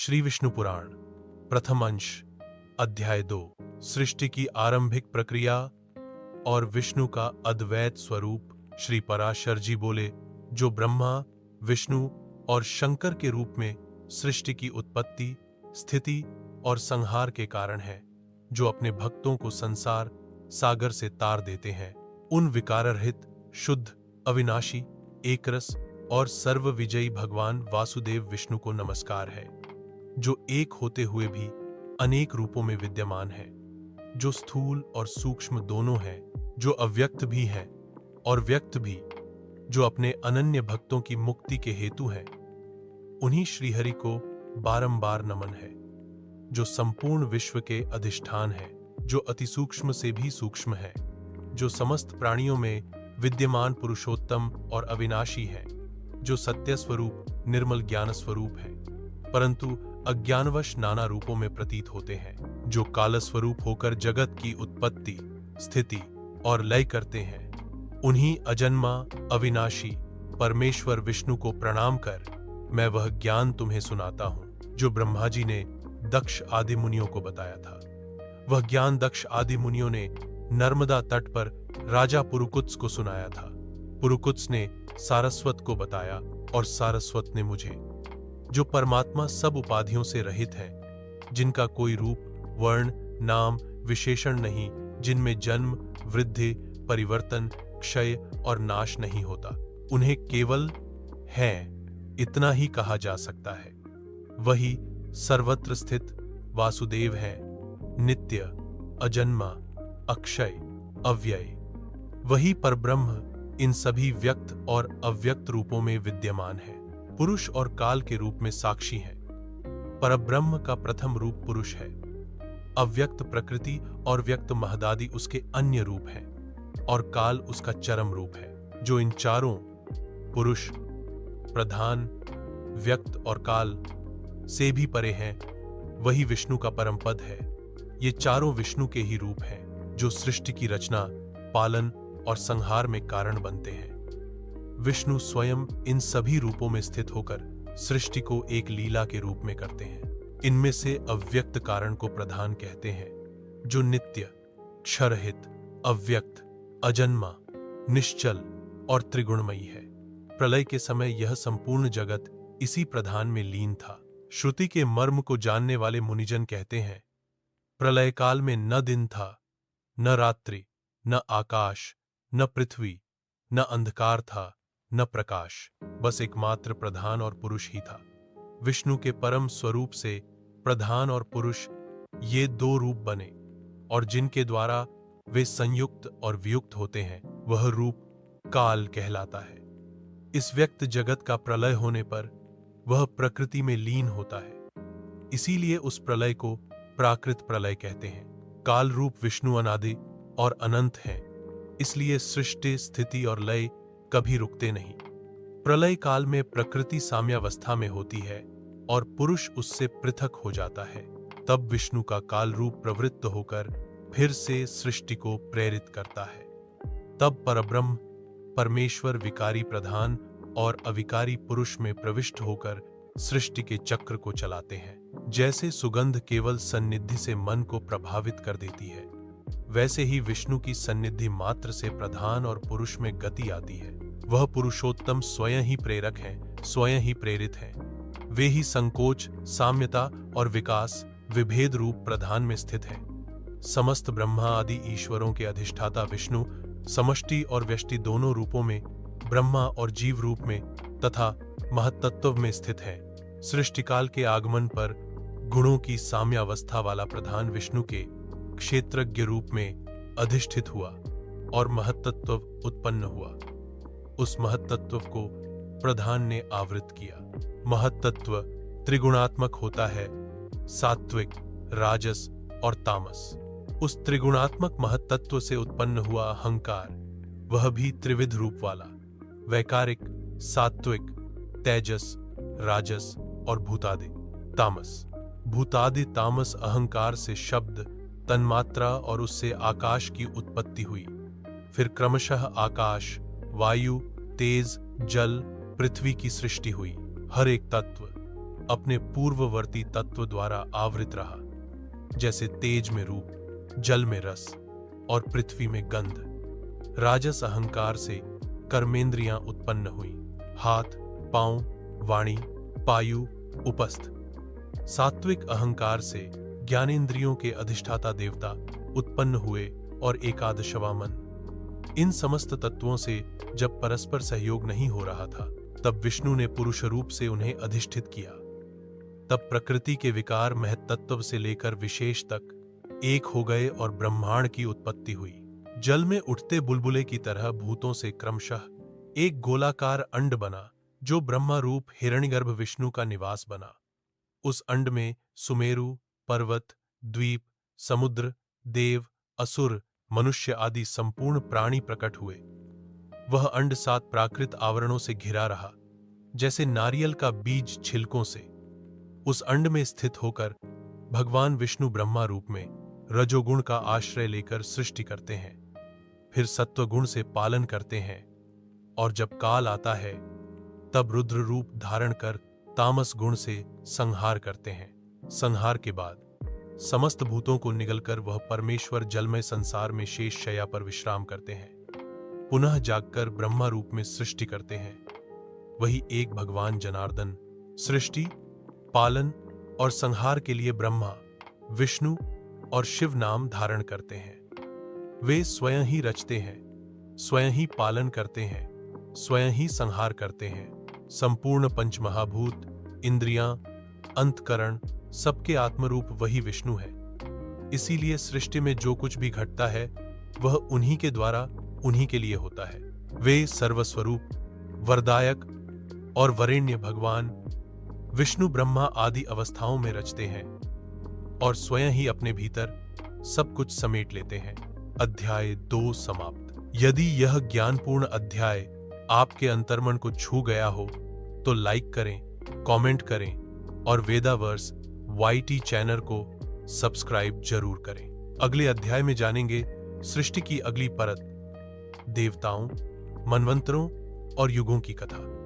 श्री विष्णु पुराण प्रथम अंश अध्याय 2 सृष्टि की आरंभिक प्रक्रिया और विष्णु का अद्वैत स्वरूप। श्री पराशर जी बोले, जो ब्रह्मा, विष्णु और शंकर के रूप में सृष्टि की उत्पत्ति, स्थिति और संहार के कारण है, जो अपने भक्तों को संसार सागर से तार देते हैं, उन विकाररहित, शुद्ध, अविनाशी, एकरस और सर्वविजयी भगवान वासुदेव विष्णु को नमस्कार है, जो एक होते हुए भी अनेक रूपों में विद्यमान है, जो स्थूल और सूक्ष्म दोनों हैं, जो अव्यक्त भी हैं और व्यक्त भी, जो अपने अनन्य भक्तों की मुक्ति के हेतु हैं। उन्हीं श्रीहरि को बारंबार नमन है, जो संपूर्ण विश्व के अधिष्ठान है, जो अति सूक्ष्म से भी सूक्ष्म है, जो समस्त प्राणियों में विद्यमान पुरुषोत्तम और अविनाशी है, जो सत्य स्वरूप, निर्मल ज्ञान स्वरूप है, परंतु अज्ञानवश नाना रूपों में प्रतीत होते हैं, जो काल स्वरूप होकर जगत की उत्पत्ति, स्थिति और लय करते हैं। उन्हीं अजन्मा, अविनाशी परमेश्वर विष्णु को प्रणाम कर मैं वह ज्ञान तुम्हें सुनाता हूं, जो ब्रह्मा जी ने दक्ष आदि मुनियों को बताया था। वह ज्ञान दक्ष आदि मुनियों ने नर्मदा तट पर राजा पुरुकुत्स को सुनाया था। पुरुकुत्स ने सारस्वत को बताया और सारस्वत ने मुझे, जो परमात्मा सब उपाधियों से रहित हैं, जिनका कोई रूप, वर्ण, नाम, विशेषण नहीं, जिनमें जन्म, वृद्धि, परिवर्तन, क्षय और नाश नहीं होता, उन्हें केवल हैं इतना ही कहा जा सकता है। वही सर्वत्र स्थित वासुदेव हैं, नित्य, अजन्मा, अक्षय, अव्यय। वही परब्रह्म इन सभी व्यक्त और अव्यक्त रूपों में विद्यमान है, पुरुष और काल के रूप में साक्षी है। परब्रह्म का प्रथम रूप पुरुष है, अव्यक्त प्रकृति और व्यक्त महदादि उसके अन्य रूप हैं, और काल उसका चरम रूप है। जो इन चारों पुरुष, प्रधान, व्यक्त और काल से भी परे हैं, वही विष्णु का परम पद है। ये चारों विष्णु के ही रूप हैं, जो सृष्टि की रचना, पालन और संहार में कारण बनते हैं। विष्णु स्वयं इन सभी रूपों में स्थित होकर सृष्टि को एक लीला के रूप में करते हैं। इनमें से अव्यक्त कारण को प्रधान कहते हैं, जो नित्य, क्षरहित, अव्यक्त, अजन्मा, निश्चल और त्रिगुणमयी है। प्रलय के समय यह संपूर्ण जगत इसी प्रधान में लीन था। श्रुति के मर्म को जानने वाले मुनिजन कहते हैं, प्रलय काल में न दिन था, न रात्रि, न आकाश, न पृथ्वी, न अंधकार था, न प्रकाश, बस एकमात्र प्रधान और पुरुष ही था। विष्णु के परम स्वरूप से प्रधान और पुरुष ये दो रूप बने, और जिनके द्वारा वे संयुक्त और वियुक्त होते हैं, वह रूप काल कहलाता है। इस व्यक्त जगत का प्रलय होने पर वह प्रकृति में लीन होता है, इसीलिए उस प्रलय को प्राकृत प्रलय कहते हैं। काल रूप विष्णु अनादि और अनंत हैं, इसलिए सृष्टि, स्थिति और लय कभी रुकते नहीं। प्रलय काल में प्रकृति साम्यावस्था में होती है और पुरुष उससे पृथक हो जाता है। तब विष्णु का काल रूप प्रवृत्त होकर फिर से सृष्टि को प्रेरित करता है। तब परब्रह्म परमेश्वर विकारी प्रधान और अविकारी पुरुष में प्रविष्ट होकर सृष्टि के चक्र को चलाते हैं। जैसे सुगंध केवल सन्निधि से मन को प्रभावित कर देती है, वैसे ही विष्णु की सन्निधि मात्र से प्रधान और पुरुष में गति आती है। वह पुरुषोत्तम स्वयं ही प्रेरक हैं, स्वयं ही प्रेरित हैं। वे ही संकोच, साम्यता और विकास, विभेद रूप प्रधान में स्थित हैं। समस्त ब्रह्मा आदि ईश्वरों के अधिष्ठाता विष्णु समष्टि और व्यष्टि दोनों रूपों में, ब्रह्मा और जीव रूप में तथा महत्तत्व में स्थित हैं। सृष्टिकाल के आगमन पर गुणों की साम्यावस्था वाला प्रधान विष्णु के क्षेत्रज्ञ रूप में अधिष्ठित हुआ और महत्तत्व उत्पन्न हुआ। उस महत्तत्व को प्रधान ने आवृत किया। महत्तत्व त्रिगुणात्मक होता है, सात्विक, राजस और तामस। उस त्रिगुणात्मक महत्तत्व से उत्पन्न हुआ अहंकार, वह भी त्रिविध रूप वाला, वैकारिक, सात्विक, तेजस, राजस और भूतादि, तामस। भूतादि तामस अहंकार से शब्द, तन्मात्रा और उससे आकाश की उत्पत्ति हुई। फिर क्रमशः आकाश, वायु, तेज, जल, पृथ्वी की सृष्टि हुई। हर एक तत्व अपने पूर्ववर्ती तत्व द्वारा आवृत रहा, जैसे तेज में रूप, जल में रस और पृथ्वी में गंध। राजस अहंकार से कर्मेंद्रियां उत्पन्न हुई, हाथ, पांव, वाणी, पायु, उपस्थ। सात्विक अहंकार से ज्ञानेंद्रियों के अधिष्ठाता देवता उत्पन्न हुए और एकादशवां मन। इन समस्त तत्वों से जब परस्पर सहयोग नहीं हो रहा था, तब विष्णु ने पुरुष रूप से उन्हें अधिष्ठित किया। तब प्रकृति के विकार महत्तत्व से लेकर विशेष तक एक हो गए और ब्रह्मांड की उत्पत्ति हुई। जल में उठते बुलबुले की तरह भूतों से क्रमशः एक गोलाकार अंड बना, जो ब्रह्मा रूप हिरण्यगर्भ विष्णु का निवास बना। उस अंड में सुमेरु, पर्वत, द्वीप, समुद्र, देव, असुर, मनुष्य आदि संपूर्ण प्राणी प्रकट हुए। वह अंड 7 प्राकृत आवरणों से घिरा रहा, जैसे नारियल का बीज छिलकों से। उस अंड में स्थित होकर भगवान विष्णु ब्रह्मा रूप में रजोगुण का आश्रय लेकर सृष्टि करते हैं, फिर सत्वगुण से पालन करते हैं, और जब काल आता है तब रुद्र रूप धारण कर तामस गुण से संहार करते हैं। संहार के बाद समस्त भूतों को निगलकर वह परमेश्वर जलमय संसार में शेष शैया पर विश्राम करते हैं। पुनः जागकर ब्रह्मा रूप में सृष्टि करते हैं। वही एक भगवान जनार्दन सृष्टि, पालन और संहार के लिए ब्रह्मा, विष्णु और शिव नाम धारण करते हैं। वे स्वयं ही रचते हैं, स्वयं ही पालन करते हैं, स्वयं ही संहार करते हैं। संपूर्ण पंचमहाभूत, इंद्रियां, अंतकरण, सबके आत्मरूप वही विष्णु है। इसीलिए सृष्टि में जो कुछ भी घटता है वह उन्हीं के द्वारा, उन्हीं के लिए होता है। वे सर्वस्वरूप, वरदायक और वरेण्य भगवान विष्णु ब्रह्मा आदि अवस्थाओं में रचते हैं और स्वयं ही अपने भीतर सब कुछ समेट लेते हैं। अध्याय 2 समाप्त। यदि यह ज्ञानपूर्ण अध्याय आपके अंतर्मन को छू गया हो तो लाइक करें, कमेंट करें और वेदावर्स YT चैनल को सब्सक्राइब जरूर करें। अगले अध्याय में जानेंगे सृष्टि की अगली परत, देवताओं, मनवंतरों और युगों की कथा।